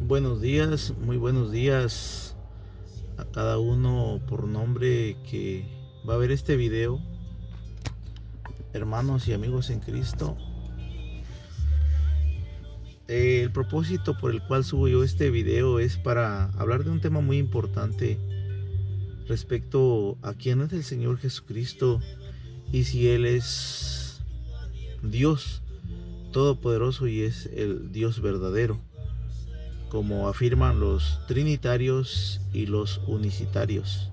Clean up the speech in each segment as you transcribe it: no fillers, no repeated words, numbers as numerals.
Buenos días, muy buenos días a cada uno por nombre que va a ver este video. Hermanos y amigos en Cristo, el propósito por el cual subo yo este video es para hablar de un tema muy importante respecto a quién es el Señor Jesucristo y si Él es Dios Todopoderoso y es el Dios verdadero, como afirman los trinitarios y los unicitarios.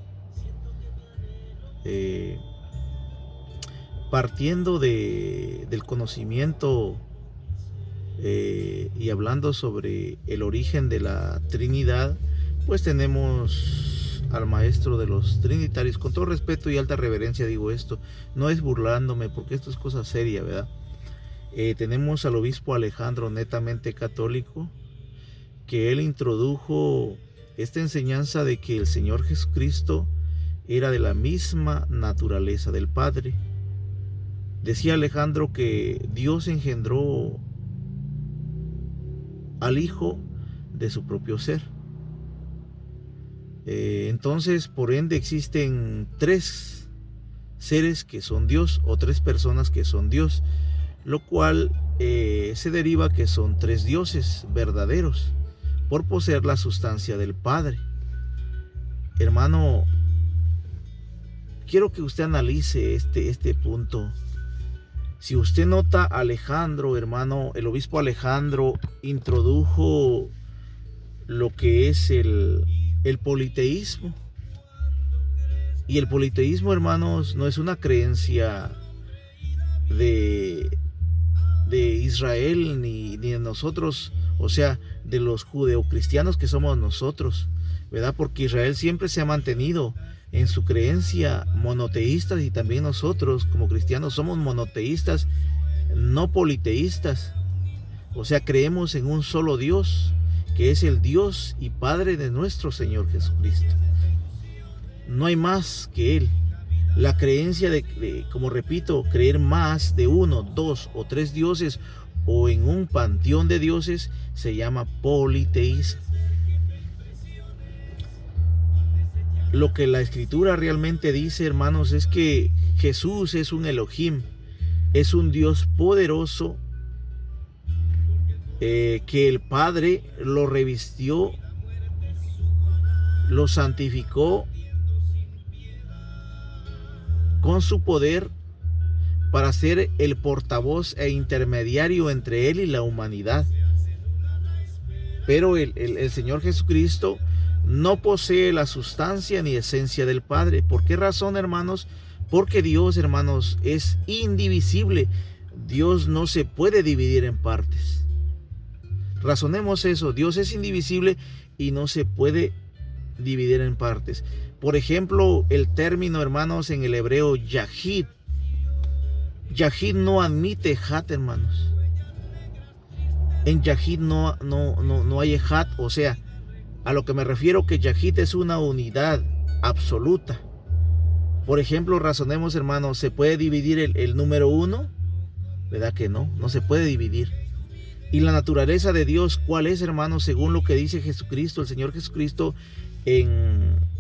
Partiendo del conocimiento y hablando sobre el origen de la Trinidad, pues tenemos al maestro de los trinitarios. Con todo respeto y alta reverencia digo esto, no es burlándome, porque esto es cosa seria, ¿verdad? Tenemos al obispo Alejandro, netamente católico, que él introdujo esta enseñanza de que el Señor Jesucristo era de la misma naturaleza del Padre. Decía Alejandro que Dios engendró al Hijo de su propio ser. Entonces, por ende, existen tres seres que son Dios, o tres personas que son Dios, lo cual se deriva que son tres dioses verdaderos, por poseer la sustancia del Padre. Hermano, quiero que usted analice este punto. Si usted nota, Alejandro, hermano, el obispo Alejandro introdujo lo que es el politeísmo. Y el politeísmo, hermanos, no es una creencia de Israel ni de nosotros, o sea, de los judeocristianos que somos nosotros, ¿verdad? Porque Israel siempre se ha mantenido en su creencia monoteístas, y también nosotros como cristianos somos monoteístas, no politeístas. O sea, creemos en un solo Dios, que es el Dios y Padre de nuestro Señor Jesucristo. No hay más que Él. La creencia de, como repito, creer más de uno, dos o tres dioses o en un panteón de dioses se llama politeísmo. Lo que la Escritura realmente dice, hermanos, es que Jesús es un Elohim, es un Dios poderoso, que el Padre lo revistió, lo santificó con su poder para ser el portavoz e intermediario entre Él y la humanidad. Pero el Señor Jesucristo no posee la sustancia ni esencia del Padre. ¿Por qué razón, hermanos? Porque Dios, hermanos, es indivisible. Dios no se puede dividir en partes. Razonemos eso. Dios es indivisible y no se puede dividir en partes. Por ejemplo, el término, hermanos, en el hebreo Yahid. Yahid no admite Hat, hermanos. En Yahid no hay Hat, o sea, a lo que me refiero que Yahid es una unidad absoluta. Por ejemplo, razonemos, hermanos, ¿se puede dividir el número 1? ¿Verdad que no? No se puede dividir. ¿Y la naturaleza de Dios cuál es, hermanos? Según lo que dice Jesucristo, el Señor Jesucristo en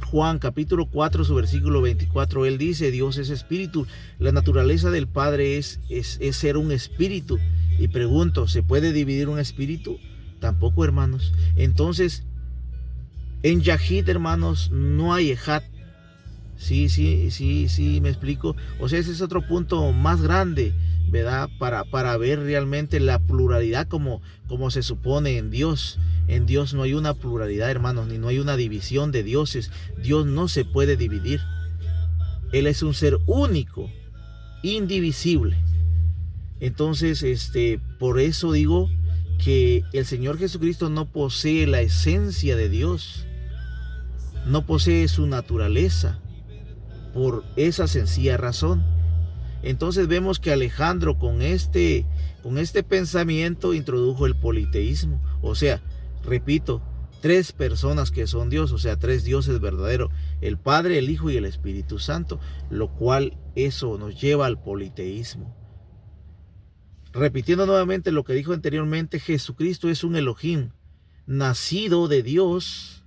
Juan capítulo 4, su versículo 24, Él dice, Dios es espíritu. La naturaleza del Padre es ser un espíritu. Y pregunto, ¿se puede dividir un espíritu? Tampoco, hermanos. Entonces, en Yahid, hermanos, no hay Ejat. Sí, me explico. O sea, ese es otro punto más grande, ¿verdad? Para ver realmente la pluralidad como se supone en Dios. En Dios no hay una pluralidad, hermanos, ni no hay una división de dioses. Dios no se puede dividir. Él es un ser único, indivisible. Entonces, por eso digo que el Señor Jesucristo no posee la esencia de Dios, no posee su naturaleza, por esa sencilla razón. Entonces vemos que Alejandro con este pensamiento introdujo el politeísmo, o sea, repito, tres personas que son Dios, o sea, tres dioses verdaderos, el Padre, el Hijo y el Espíritu Santo, lo cual eso nos lleva al politeísmo. Repitiendo nuevamente lo que dijo anteriormente, Jesucristo es un Elohim, nacido de Dios.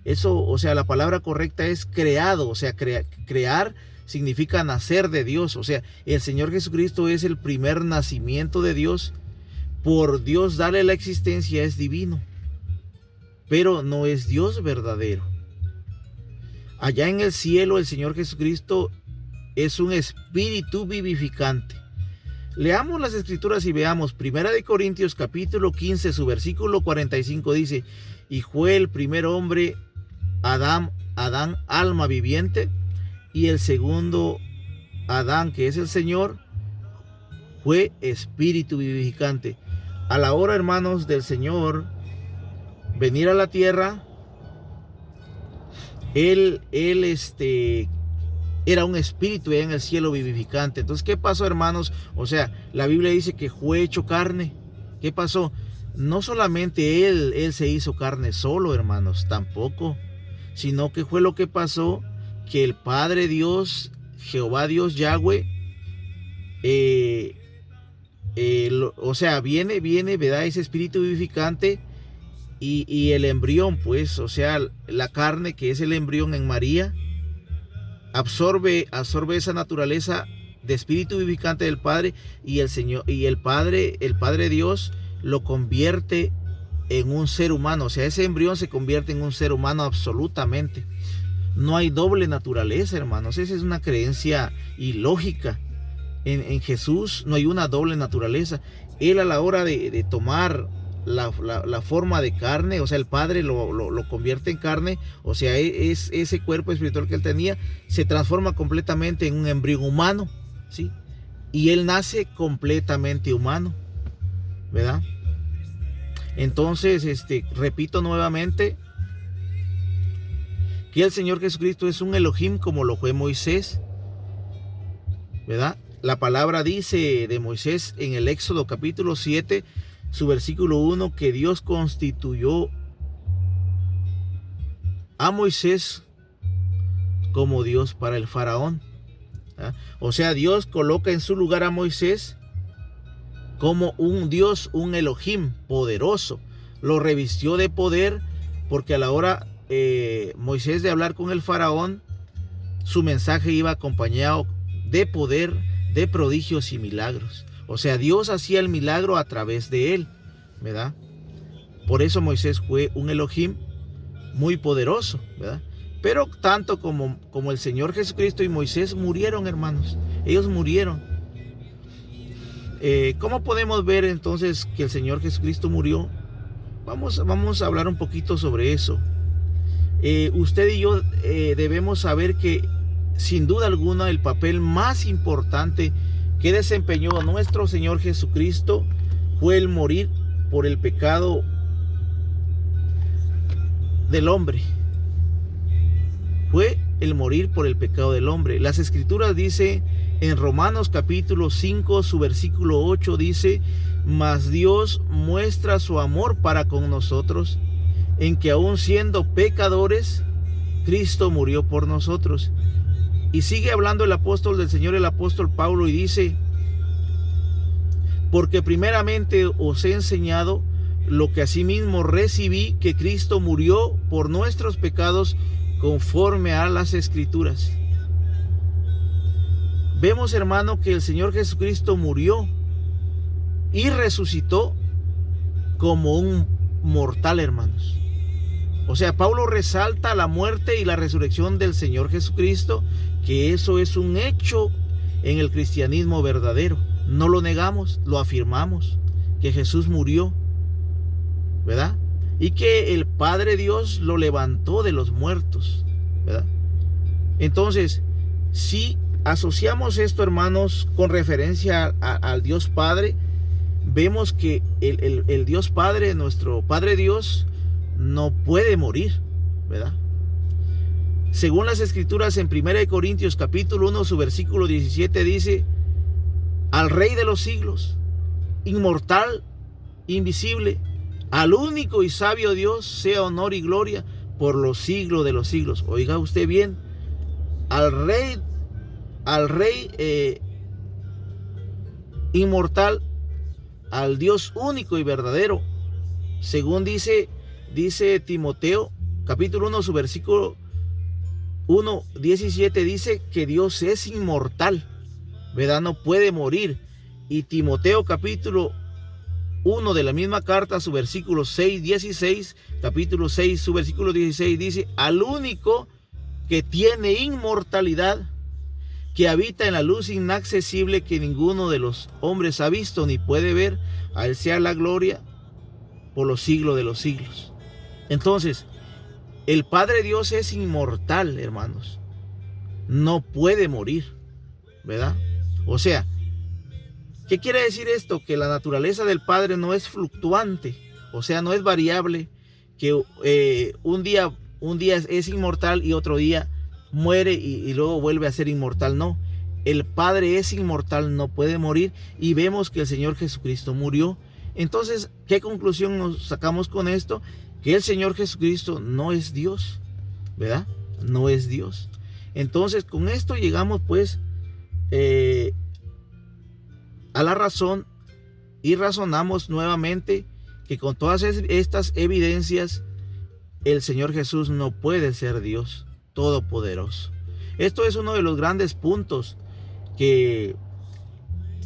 Eso, o sea, la palabra correcta es creado, o sea, crear significa nacer de Dios. O sea, el Señor Jesucristo es el primer nacimiento de Dios. Por Dios darle la existencia es divino, pero no es Dios verdadero. Allá en el cielo el Señor Jesucristo es un espíritu vivificante. Leamos las escrituras y veamos. 1 Corintios capítulo 15, su versículo 45 dice: y fue el primer hombre Adán, alma viviente, y el segundo Adán, que es el Señor, fue espíritu vivificante. A la hora, hermanos, del Señor venir a la tierra, Él era un espíritu en el cielo vivificante. Entonces, ¿qué pasó, hermanos? O sea, la Biblia dice que fue hecho carne. ¿Qué pasó? No solamente Él se hizo carne solo, hermanos, tampoco. Sino que fue lo que pasó, que el Padre Dios, Jehová Dios Yahweh, o sea, viene, ¿verdad? Ese espíritu vivificante y el embrión, pues, o sea, la carne que es el embrión en María, absorbe esa naturaleza de espíritu vivificante del Padre, y el Señor y el Padre Dios lo convierte en un ser humano. O sea, ese embrión se convierte en un ser humano absolutamente. No hay doble naturaleza, hermanos. Esa es una creencia ilógica. En Jesús no hay una doble naturaleza. Él, a la hora de tomar la forma de carne, o sea, el Padre lo convierte en carne, o sea, es ese cuerpo espiritual que él tenía, se transforma completamente en un embrión humano, ¿sí? Y él nace completamente humano, ¿verdad? Entonces, repito nuevamente, que el Señor Jesucristo es un Elohim como lo fue Moisés, ¿verdad? La palabra dice de Moisés en el Éxodo capítulo 7, su versículo 1, que Dios constituyó a Moisés como Dios para el faraón. ¿Ah? O sea, Dios coloca en su lugar a Moisés como un Dios, un Elohim poderoso. Lo revistió de poder, porque a la hora Moisés de hablar con el faraón, su mensaje iba acompañado de poder, de prodigios y milagros. O sea, Dios hacía el milagro a través de él, ¿verdad? Por eso Moisés fue un Elohim muy poderoso, ¿verdad? Pero tanto como el Señor Jesucristo y Moisés murieron, hermanos. Ellos murieron. ¿Cómo podemos ver entonces que el Señor Jesucristo murió? Vamos a hablar un poquito sobre eso. Usted y yo debemos saber que, sin duda alguna, el papel más importante que desempeñó nuestro Señor Jesucristo fue el morir por el pecado del hombre. Fue el morir por el pecado del hombre. Las Escrituras dice en Romanos capítulo 5, su versículo 8, dice: mas Dios muestra su amor para con nosotros, en que aun siendo pecadores, Cristo murió por nosotros. Y sigue hablando el apóstol del Señor, el apóstol Pablo, y dice: porque primeramente os he enseñado lo que asimismo recibí, que Cristo murió por nuestros pecados conforme a las Escrituras. Vemos, hermano, que el Señor Jesucristo murió y resucitó como un mortal, hermanos. O sea, Pablo resalta la muerte y la resurrección del Señor Jesucristo, que eso es un hecho en el cristianismo verdadero. No lo negamos, lo afirmamos, que Jesús murió, ¿verdad? Y que el Padre Dios lo levantó de los muertos, ¿verdad? Entonces, si asociamos esto, hermanos, con referencia al Dios Padre, vemos que el Dios Padre, nuestro Padre Dios, no puede morir, ¿verdad? Según las Escrituras en 1 Corintios capítulo 1, su versículo 17 dice: al Rey de los siglos, inmortal, invisible, al único y sabio Dios, sea honor y gloria por los siglos de los siglos. Oiga usted bien, al Rey inmortal, al Dios único y verdadero. Según dice Timoteo, capítulo 1, su versículo 1:17, dice que Dios es inmortal, ¿verdad? No puede morir. Y Timoteo, capítulo 1 de la misma carta, su versículo 6:16, capítulo 6, su versículo 16, dice: al único que tiene inmortalidad, que habita en la luz inaccesible que ninguno de los hombres ha visto ni puede ver, a él sea la gloria por los siglos de los siglos. Entonces, el Padre Dios es inmortal, hermanos. No puede morir, ¿verdad? O sea, ¿qué quiere decir esto? Que la naturaleza del Padre no es fluctuante, o sea, no es variable, que un día es inmortal y otro día muere y luego vuelve a ser inmortal. No, el Padre es inmortal, no puede morir, y vemos que el Señor Jesucristo murió. Entonces, ¿qué conclusión nos sacamos con esto? Que el Señor Jesucristo no es Dios, ¿verdad? No es Dios. Entonces, con esto llegamos pues a la razón y razonamos nuevamente que con todas estas evidencias el Señor Jesús no puede ser Dios todopoderoso. Esto es uno de los grandes puntos que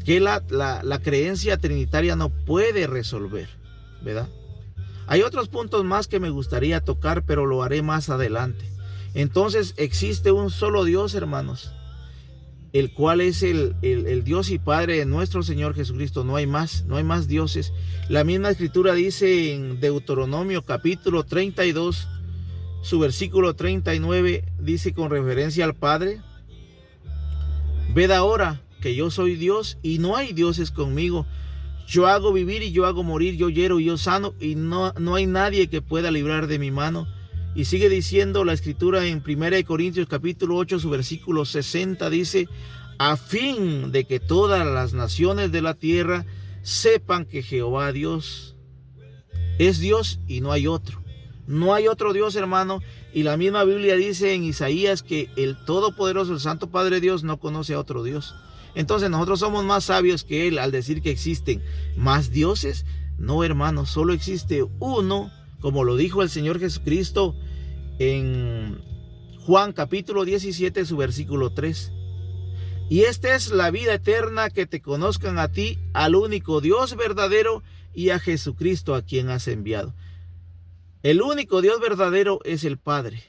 la creencia trinitaria no puede resolver, ¿verdad? Hay otros puntos más que me gustaría tocar, pero lo haré más adelante. Entonces, existe un solo Dios, hermanos, el cual es el Dios y Padre de nuestro Señor Jesucristo. No hay más dioses. La misma escritura dice en Deuteronomio capítulo 32, su versículo 39, dice con referencia al Padre: ved ahora que yo soy Dios y no hay dioses conmigo. Yo hago vivir y yo hago morir, yo hiero y yo sano, y no hay nadie que pueda librar de mi mano. Y sigue diciendo la escritura en 1 Corintios capítulo 8, su versículo 60, dice: a fin de que todas las naciones de la tierra sepan que Jehová Dios es Dios y no hay otro. No hay otro Dios, hermano. Y la misma Biblia dice en Isaías que el Todopoderoso, el Santo Padre Dios, no conoce a otro Dios. Entonces, ¿nosotros somos más sabios que Él al decir que existen más dioses? No, hermano, solo existe uno, como lo dijo el Señor Jesucristo en Juan capítulo 17, su versículo 3. Y esta es la vida eterna, que te conozcan a ti, al único Dios verdadero, y a Jesucristo a quien has enviado. El único Dios verdadero es el Padre.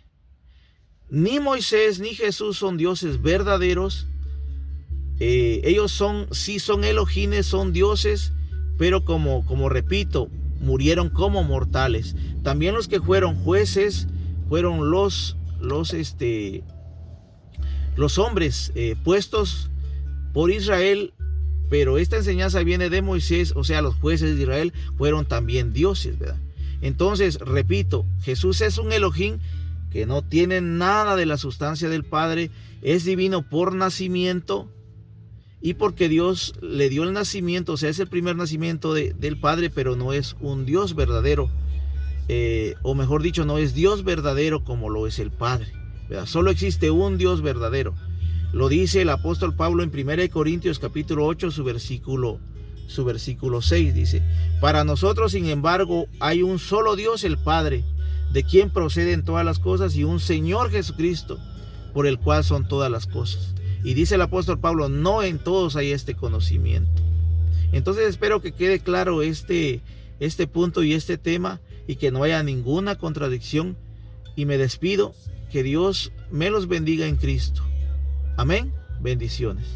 Ni Moisés ni Jesús son dioses verdaderos. Ellos sí son Elohines, son dioses, pero como repito, murieron como mortales. También los que fueron jueces fueron los hombres puestos por Israel, pero esta enseñanza viene de Moisés, o sea, los jueces de Israel fueron también dioses, ¿verdad? Entonces, repito, Jesús es un Elohim que no tiene nada de la sustancia del Padre, es divino por nacimiento, y porque Dios le dio el nacimiento, o sea, es el primer nacimiento del Padre, pero no es un Dios verdadero, o mejor dicho, no es Dios verdadero como lo es el Padre, ¿verdad? Solo existe un Dios verdadero. Lo dice el apóstol Pablo en 1 Corintios capítulo 8, su versículo 6, dice: para nosotros, sin embargo, hay un solo Dios, el Padre, de quien proceden todas las cosas, y un Señor Jesucristo, por el cual son todas las cosas. Y dice el apóstol Pablo: no en todos hay este conocimiento. Entonces espero que quede claro este punto y este tema, y que no haya ninguna contradicción. Y me despido. Que Dios me los bendiga en Cristo. Amén. Bendiciones.